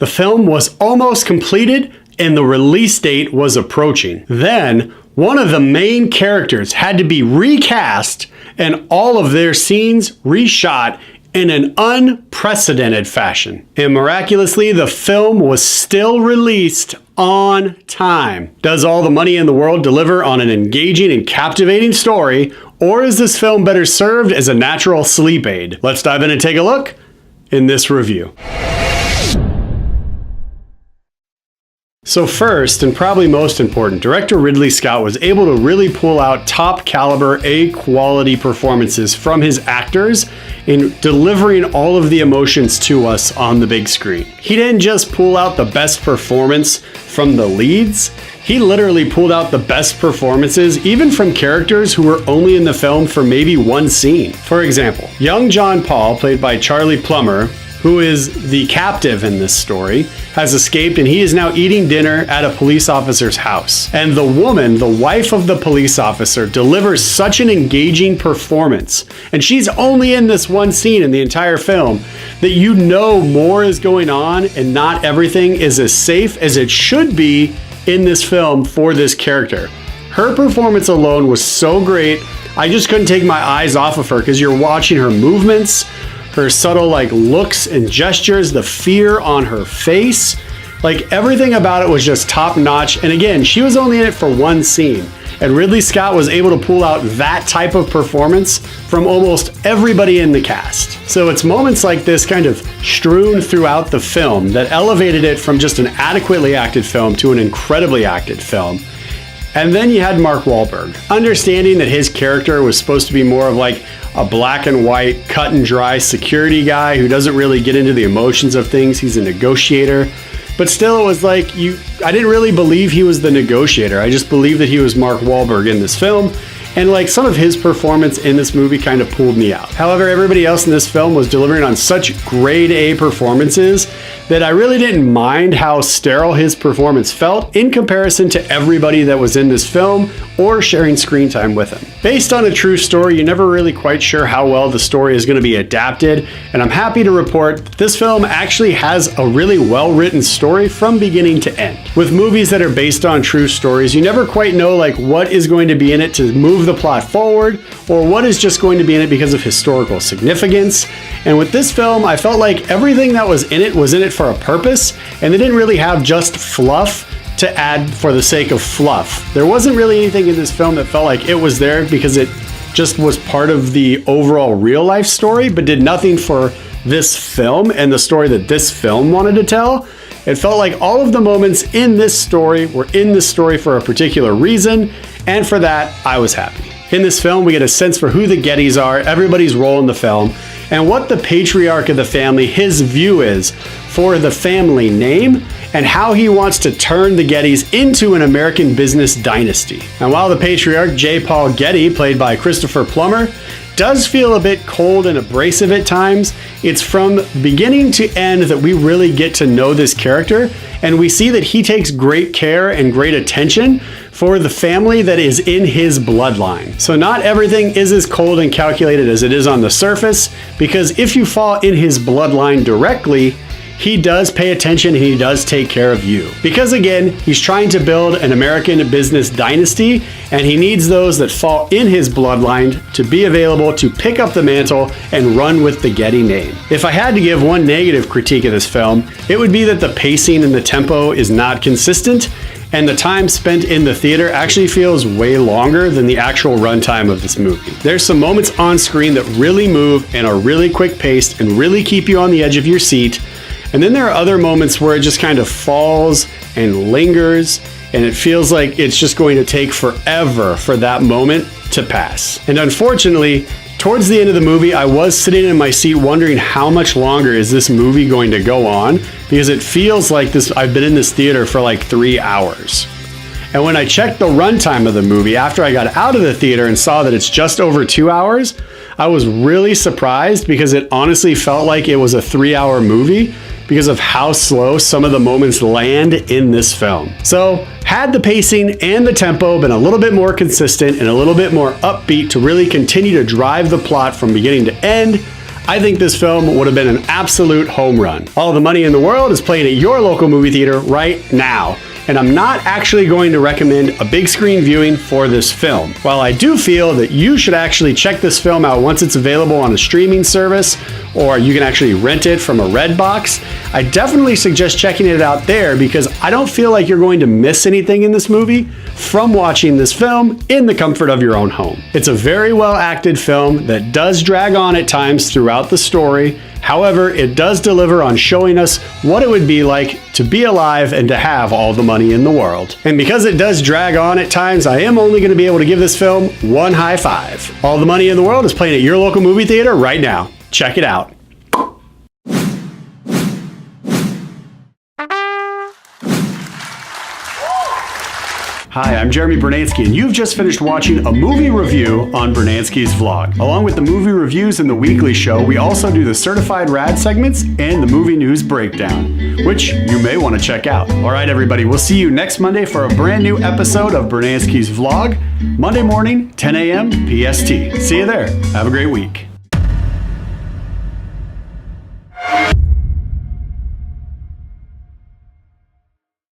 The film was almost completed and the release date was approaching. Then, one of the main characters had to be recast and all of their scenes reshot in an unprecedented fashion. And miraculously, the film was still released on time. Does all the money in the world deliver on an engaging and captivating story, or is this film better served as a natural sleep aid? Let's dive in and take a look in this review. So first, and probably most important, director Ridley Scott was able to really pull out top caliber, A-quality performances from his actors in delivering all of the emotions to us on the big screen. He didn't just pull out the best performance from the leads, he literally pulled out the best performances even from characters who were only in the film for maybe one scene. For example, young John Paul, played by Charlie Plummer, who is the captive in this story, has escaped and he is now eating dinner at a police officer's house. And the woman, the wife of the police officer, delivers such an engaging performance, and she's only in this one scene in the entire film, that you know more is going on and not everything is as safe as it should be in this film for this character. Her performance alone was so great, I just couldn't take my eyes off of her because you're watching her movements, her subtle looks and gestures, the fear on her face, everything about it was just top notch. And again, she was only in it for one scene. And Ridley Scott was able to pull out that type of performance from almost everybody in the cast. So it's moments like this kind of strewn throughout the film that elevated it from just an adequately acted film to an incredibly acted film. And then you had Mark Wahlberg, understanding that his character was supposed to be more of a black and white, cut and dry security guy who doesn't really get into the emotions of things. He's a negotiator. But still, it was I didn't really believe he was the negotiator. I just believed that he was Mark Wahlberg in this film. And some of his performance in this movie kind of pulled me out. However, everybody else in this film was delivering on such grade A performances that I really didn't mind how sterile his performance felt in comparison to everybody that was in this film or sharing screen time with him. Based on a true story, you're never really quite sure how well the story is going to be adapted, and I'm happy to report that this film actually has a really well-written story from beginning to end. With movies that are based on true stories, you never quite know what is going to be in it to move the plot forward, or what is just going to be in it because of historical significance. And with this film, I felt like everything that was in it for a purpose, and they didn't really have just fluff to add for the sake of fluff. There wasn't really anything in this film that felt like it was there because it just was part of the overall real life story, but did nothing for this film and the story that this film wanted to tell. It felt like all of the moments in this story were in this story for a particular reason, and for that, I was happy. In this film, we get a sense for who the Gettys are, everybody's role in the film, and what the patriarch of the family, his view is for the family name, and how he wants to turn the Gettys into an American business dynasty. And while the patriarch, J. Paul Getty, played by Christopher Plummer, does feel a bit cold and abrasive at times, it's from beginning to end that we really get to know this character, and we see that he takes great care and great attention for the family that is in his bloodline. So not everything is as cold and calculated as it is on the surface, because if you fall in his bloodline directly, he does pay attention and he does take care of you. Because again, he's trying to build an American business dynasty, and he needs those that fall in his bloodline to be available to pick up the mantle and run with the Getty name. If I had to give one negative critique of this film, it would be that the pacing and the tempo is not consistent, and the time spent in the theater actually feels way longer than the actual runtime of this movie. There's some moments on screen that really move and are really quick paced and really keep you on the edge of your seat. And then there are other moments where it just kind of falls and lingers, and it feels like it's just going to take forever for that moment to pass. And unfortunately, towards the end of the movie, I was sitting in my seat wondering how much longer is this movie going to go on, because it feels like I've been in this theater for 3 hours. And when I checked the runtime of the movie after I got out of the theater and saw that it's just over 2 hours, I was really surprised, because it honestly felt like it was a 3-hour movie because of how slow some of the moments land in this film. So had the pacing and the tempo been a little bit more consistent and a little bit more upbeat to really continue to drive the plot from beginning to end, I think this film would have been an absolute home run. All the Money in the World is playing at your local movie theater right now. And I'm not actually going to recommend a big screen viewing for this film. While I do feel that you should actually check this film out once it's available on a streaming service, or you can actually rent it from a Redbox, I definitely suggest checking it out there because I don't feel like you're going to miss anything in this movie from watching this film in the comfort of your own home. It's a very well acted film that does drag on at times throughout the story. However, it does deliver on showing us what it would be like to be alive and to have all the money in the world. And because it does drag on at times, I am only going to be able to give this film one high five. All the Money in the World is playing at your local movie theater right now. Check it out. Hi, I'm Jeremy Brunansky, and you've just finished watching a movie review on Brunansky's Vlog. Along with the movie reviews and the weekly show, we also do the Certified Rad segments and the movie news breakdown, which you may want to check out. All right, everybody, we'll see you next Monday for a brand new episode of Brunansky's Vlog, Monday morning, 10 a.m. PST. See you there. Have a great week.